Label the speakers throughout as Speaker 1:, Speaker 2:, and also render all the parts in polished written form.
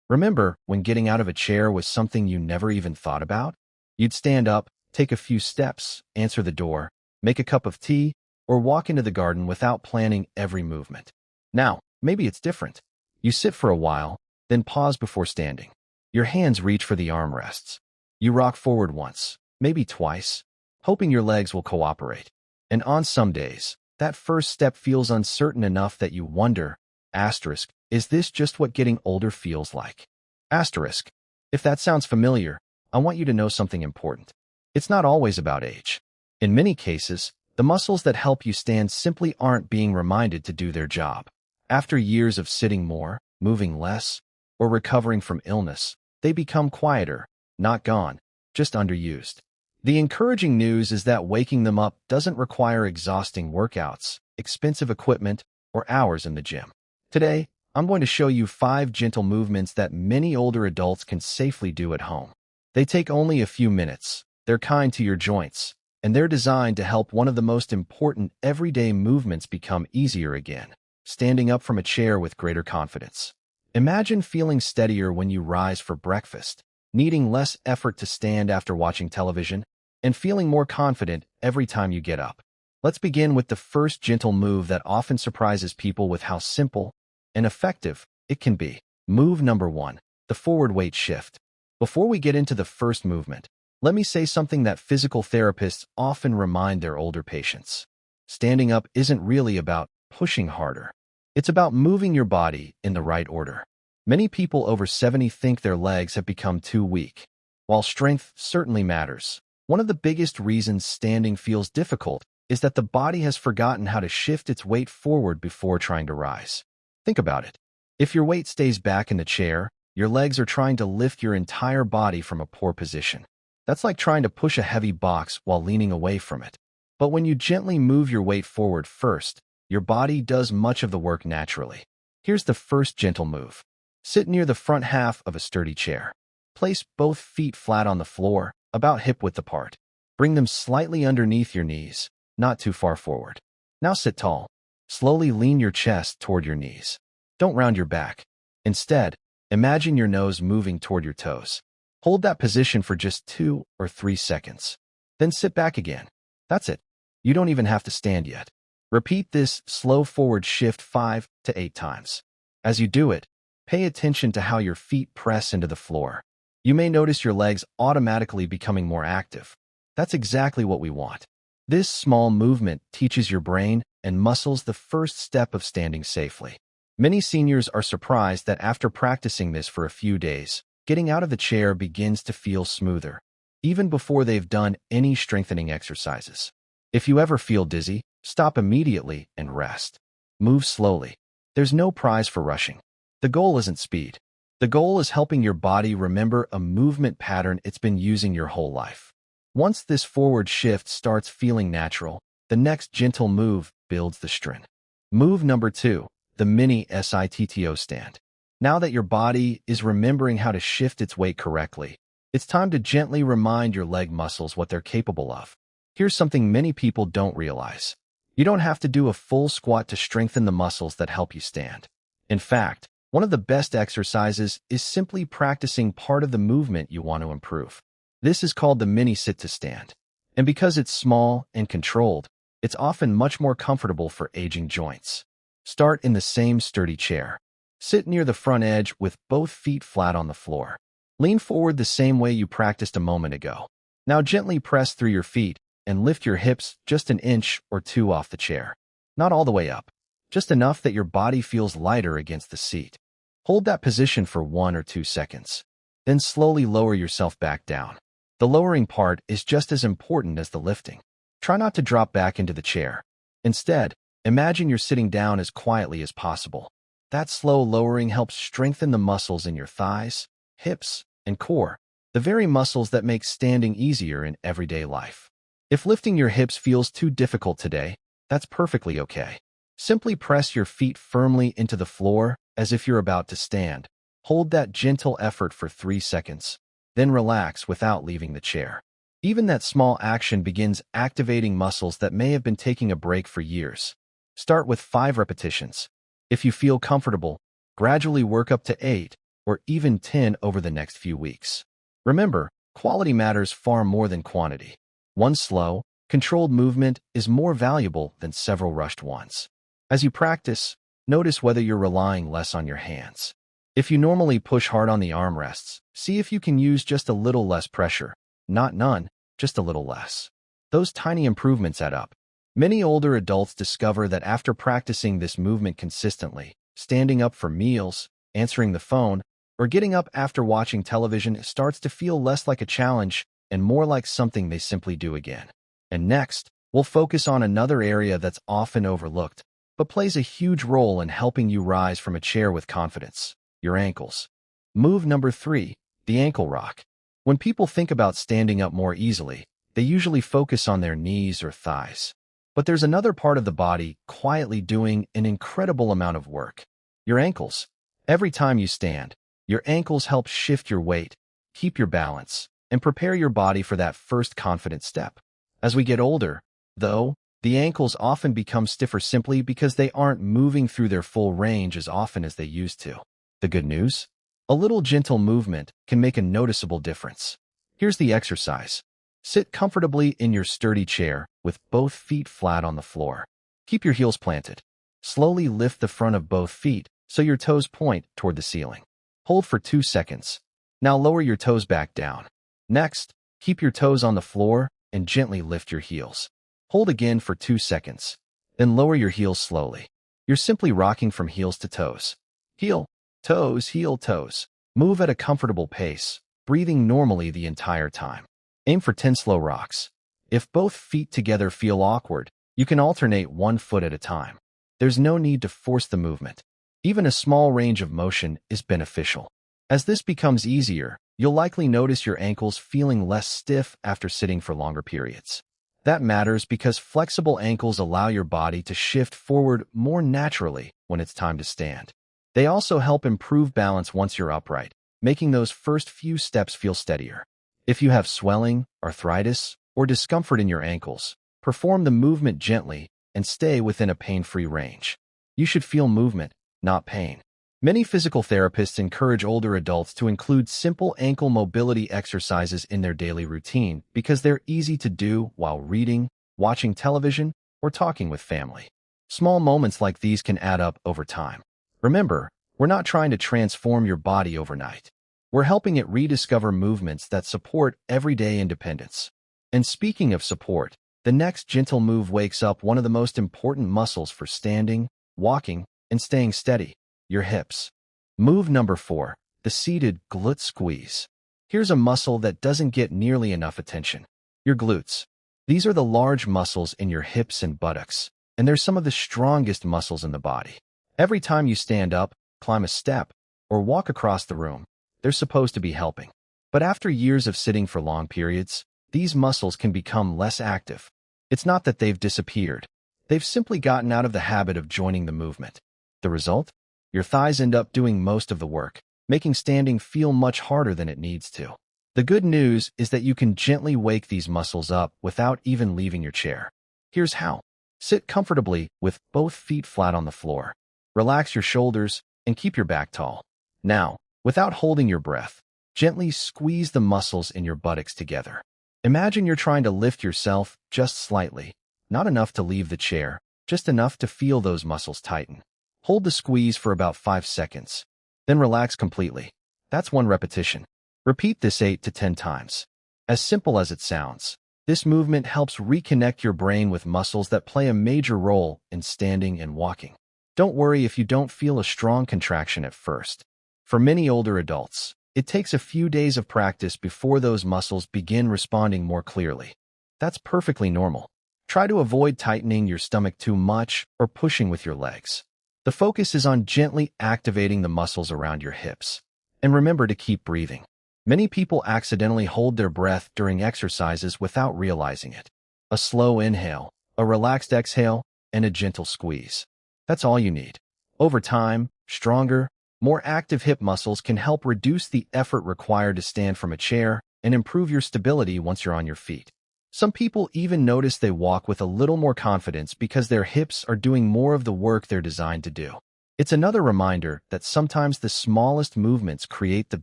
Speaker 1: Remember when getting out of a chair was something you never even thought about? You'd stand up, take a few steps, answer the door, make a cup of tea, or walk into the garden without planning every movement. Now, maybe it's different. You sit for a while, then pause before standing. Your hands reach for the armrests. You rock forward once, maybe twice, hoping your legs will cooperate. And on some days, that first step feels uncertain enough that you wonder, asterisk, is this just what getting older feels like? Asterisk. If that sounds familiar, I want you to know something important. It's not always about age. In many cases, the muscles that help you stand simply aren't being reminded to do their job. After years of sitting more, moving less, or recovering from illness, they become quieter, not gone, just underused. The encouraging news is that waking them up doesn't require exhausting workouts, expensive equipment, or hours in the gym. Today, I'm going to show you 5 gentle movements that many older adults can safely do at home. They take only a few minutes, they're kind to your joints, and they're designed to help one of the most important everyday movements become easier again, standing up from a chair with greater confidence. Imagine feeling steadier when you rise for breakfast, needing less effort to stand after watching television, and feeling more confident every time you get up. Let's begin with the first gentle move that often surprises people with how simple and effective it can be. Move number 1, the forward weight shift. Before we get into the first movement, let me say something that physical therapists often remind their older patients. Standing up isn't really about pushing harder. It's about moving your body in the right order. Many people over 70 think their legs have become too weak. While strength certainly matters, one of the biggest reasons standing feels difficult is that the body has forgotten how to shift its weight forward before trying to rise. Think about it. If your weight stays back in the chair, your legs are trying to lift your entire body from a poor position. That's like trying to push a heavy box while leaning away from it. But when you gently move your weight forward first, your body does much of the work naturally. Here's the first gentle move. Sit near the front half of a sturdy chair. Place both feet flat on the floor, about hip-width apart. Bring them slightly underneath your knees, not too far forward. Now sit tall. Slowly lean your chest toward your knees. Don't round your back. Instead, imagine your nose moving toward your toes. Hold that position for just 2 or 3 seconds. Then sit back again. That's it. You don't even have to stand yet. Repeat this slow forward shift 5 to 8 times. As you do it, pay attention to how your feet press into the floor. You may notice your legs automatically becoming more active. That's exactly what we want. This small movement teaches your brain and muscles the first step of standing safely. Many seniors are surprised that after practicing this for a few days, getting out of the chair begins to feel smoother, even before they've done any strengthening exercises. If you ever feel dizzy, stop immediately and rest. Move slowly. There's no prize for rushing. The goal isn't speed. The goal is helping your body remember a movement pattern it's been using your whole life. Once this forward shift starts feeling natural, the next gentle move builds the strength. Move number 2, the mini SITTO stand. Now that your body is remembering how to shift its weight correctly, it's time to gently remind your leg muscles what they're capable of. Here's something many people don't realize. You don't have to do a full squat to strengthen the muscles that help you stand. In fact, one of the best exercises is simply practicing part of the movement you want to improve. This is called the mini sit-to-stand. And because it's small and controlled, it's often much more comfortable for aging joints. Start in the same sturdy chair. Sit near the front edge with both feet flat on the floor. Lean forward the same way you practiced a moment ago. Now gently press through your feet and lift your hips just an inch or 2 off the chair. Not all the way up, just enough that your body feels lighter against the seat. Hold that position for 1 or 2 seconds. Then slowly lower yourself back down. The lowering part is just as important as the lifting. Try not to drop back into the chair. Instead, imagine you're sitting down as quietly as possible. That slow lowering helps strengthen the muscles in your thighs, hips, and core, the very muscles that make standing easier in everyday life. If lifting your hips feels too difficult today, that's perfectly okay. Simply press your feet firmly into the floor as if you're about to stand. Hold that gentle effort for 3 seconds, then relax without leaving the chair. Even that small action begins activating muscles that may have been taking a break for years. Start with 5 repetitions. If you feel comfortable, gradually work up to 8 or even 10 over the next few weeks. Remember, quality matters far more than quantity. One slow, controlled movement is more valuable than several rushed ones. As you practice, notice whether you're relying less on your hands. If you normally push hard on the armrests, see if you can use just a little less pressure. Not none, just a little less. Those tiny improvements add up. Many older adults discover that after practicing this movement consistently, standing up for meals, answering the phone, or getting up after watching television starts to feel less like a challenge and more like something they simply do again. And next, we'll focus on another area that's often overlooked, but plays a huge role in helping you rise from a chair with confidence: your ankles. Move number 3, the ankle rock. When people think about standing up more easily, they usually focus on their knees or thighs. But there's another part of the body quietly doing an incredible amount of work: your ankles. Every time you stand, your ankles help shift your weight, keep your balance, and prepare your body for that first confident step. As we get older, though, the ankles often become stiffer simply because they aren't moving through their full range as often as they used to. The good news? A little gentle movement can make a noticeable difference. Here's the exercise. Sit comfortably in your sturdy chair with both feet flat on the floor. Keep your heels planted. Slowly lift the front of both feet so your toes point toward the ceiling. Hold for 2 seconds. Now lower your toes back down. Next, keep your toes on the floor and gently lift your heels. Hold again for 2 seconds. Then lower your heels slowly. You're simply rocking from heels to toes. Heel, toes, heel, toes. Move at a comfortable pace, breathing normally the entire time. Aim for 10 slow rocks. If both feet together feel awkward, you can alternate one foot at a time. There's no need to force the movement. Even a small range of motion is beneficial. As this becomes easier, you'll likely notice your ankles feeling less stiff after sitting for longer periods. That matters because flexible ankles allow your body to shift forward more naturally when it's time to stand. They also help improve balance once you're upright, making those first few steps feel steadier. If you have swelling, arthritis, or discomfort in your ankles, perform the movement gently and stay within a pain-free range. You should feel movement, not pain. Many physical therapists encourage older adults to include simple ankle mobility exercises in their daily routine because they're easy to do while reading, watching television, or talking with family. Small moments like these can add up over time. Remember, we're not trying to transform your body overnight. We're helping it rediscover movements that support everyday independence. And speaking of support, the next gentle move wakes up one of the most important muscles for standing, walking, and staying steady: your hips. Move number 4, the seated glute squeeze. Here's a muscle that doesn't get nearly enough attention: your glutes. These are the large muscles in your hips and buttocks, and they're some of the strongest muscles in the body. Every time you stand up, climb a step, or walk across the room, they're supposed to be helping. But after years of sitting for long periods, these muscles can become less active. It's not that they've disappeared. They've simply gotten out of the habit of joining the movement. The result? Your thighs end up doing most of the work, making standing feel much harder than it needs to. The good news is that you can gently wake these muscles up without even leaving your chair. Here's how. Sit comfortably with both feet flat on the floor. Relax your shoulders and keep your back tall. Now, without holding your breath, gently squeeze the muscles in your buttocks together. Imagine you're trying to lift yourself just slightly, not enough to leave the chair, just enough to feel those muscles tighten. Hold the squeeze for about 5 seconds, then relax completely. That's 1 repetition. Repeat this 8 to 10 times. As simple as it sounds, this movement helps reconnect your brain with muscles that play a major role in standing and walking. Don't worry if you don't feel a strong contraction at first. For many older adults, it takes a few days of practice before those muscles begin responding more clearly. That's perfectly normal. Try to avoid tightening your stomach too much or pushing with your legs. The focus is on gently activating the muscles around your hips. And remember to keep breathing. Many people accidentally hold their breath during exercises without realizing it. A slow inhale, a relaxed exhale, and a gentle squeeze. That's all you need. Over time, stronger, more active hip muscles can help reduce the effort required to stand from a chair and improve your stability once you're on your feet. Some people even notice they walk with a little more confidence because their hips are doing more of the work they're designed to do. It's another reminder that sometimes the smallest movements create the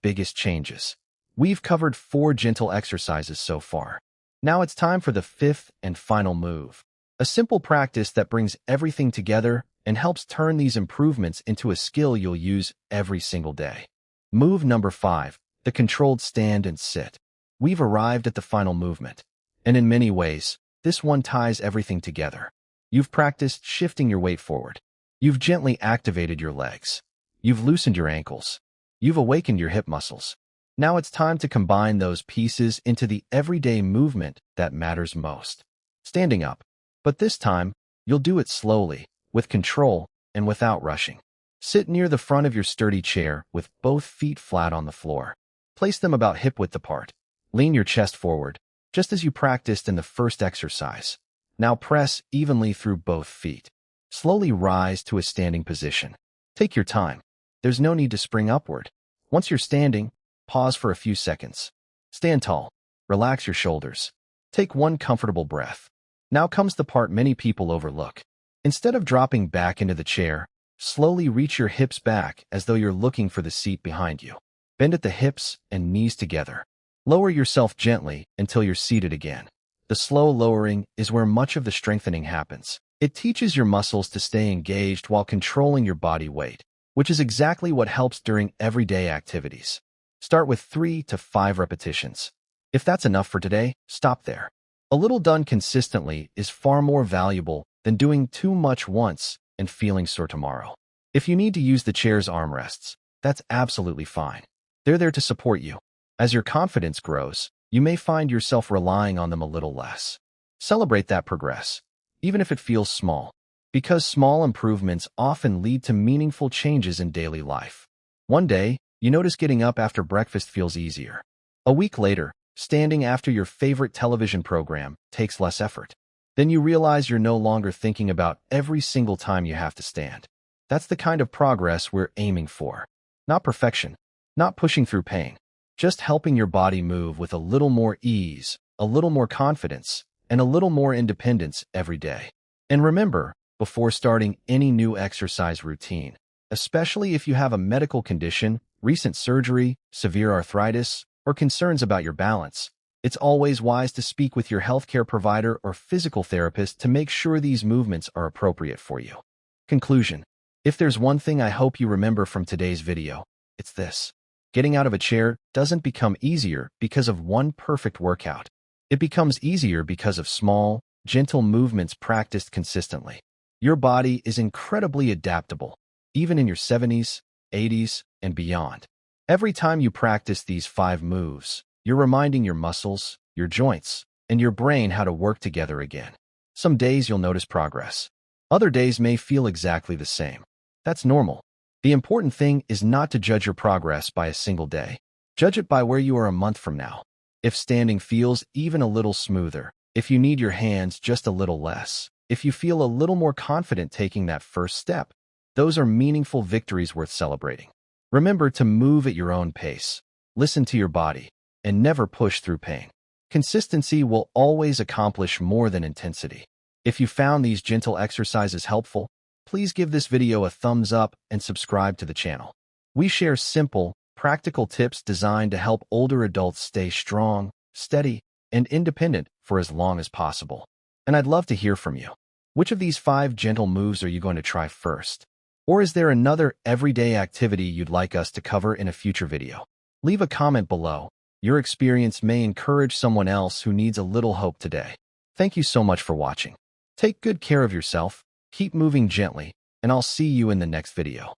Speaker 1: biggest changes. We've covered 4 gentle exercises so far. Now it's time for the 5th and final move. A simple practice that brings everything together and helps turn these improvements into a skill you'll use every single day. Move number 5, the controlled stand and sit. We've arrived at the final movement, and in many ways, this one ties everything together. You've practiced shifting your weight forward. You've gently activated your legs. You've loosened your ankles. You've awakened your hip muscles. Now it's time to combine those pieces into the everyday movement that matters most. Standing up. But this time, you'll do it slowly, with control, and without rushing. Sit near the front of your sturdy chair with both feet flat on the floor. Place them about hip-width apart. Lean your chest forward, just as you practiced in the first exercise. Now press evenly through both feet. Slowly rise to a standing position. Take your time. There's no need to spring upward. Once you're standing, pause for a few seconds. Stand tall. Relax your shoulders. Take one comfortable breath. Now comes the part many people overlook. Instead of dropping back into the chair, slowly reach your hips back as though you're looking for the seat behind you. Bend at the hips and knees together. Lower yourself gently until you're seated again. The slow lowering is where much of the strengthening happens. It teaches your muscles to stay engaged while controlling your body weight, which is exactly what helps during everyday activities. Start with 3 to 5 repetitions. If that's enough for today, stop there. A little done consistently is far more valuable than doing too much once and feeling sore tomorrow. If you need to use the chair's armrests, that's absolutely fine. They're there to support you. As your confidence grows, you may find yourself relying on them a little less. Celebrate that progress, even if it feels small, because small improvements often lead to meaningful changes in daily life. One day, you notice getting up after breakfast feels easier. A week later, standing after your favorite television program takes less effort. Then you realize you're no longer thinking about every single time you have to stand. That's the kind of progress we're aiming for. Not perfection, not pushing through pain, just helping your body move with a little more ease, a little more confidence, and a little more independence every day. And remember, before starting any new exercise routine, especially if you have a medical condition, recent surgery, severe arthritis, or concerns about your balance, it's always wise to speak with your healthcare provider or physical therapist to make sure these movements are appropriate for you. Conclusion. If there's one thing I hope you remember from today's video, it's this. Getting out of a chair doesn't become easier because of one perfect workout. It becomes easier because of small, gentle movements practiced consistently. Your body is incredibly adaptable, even in your 70s, 80s, and beyond. Every time you practice these 5 moves, you're reminding your muscles, your joints, and your brain how to work together again. Some days you'll notice progress. Other days may feel exactly the same. That's normal. The important thing is not to judge your progress by a single day. Judge it by where you are a month from now. If standing feels even a little smoother, if you need your hands just a little less, if you feel a little more confident taking that first step, those are meaningful victories worth celebrating. Remember to move at your own pace, listen to your body, and never push through pain. Consistency will always accomplish more than intensity. If you found these gentle exercises helpful, please give this video a thumbs up and subscribe to the channel. We share simple, practical tips designed to help older adults stay strong, steady, and independent for as long as possible. And I'd love to hear from you. Which of these 5 gentle moves are you going to try first? Or is there another everyday activity you'd like us to cover in a future video? Leave a comment below. Your experience may encourage someone else who needs a little hope today. Thank you so much for watching. Take good care of yourself, keep moving gently, and I'll see you in the next video.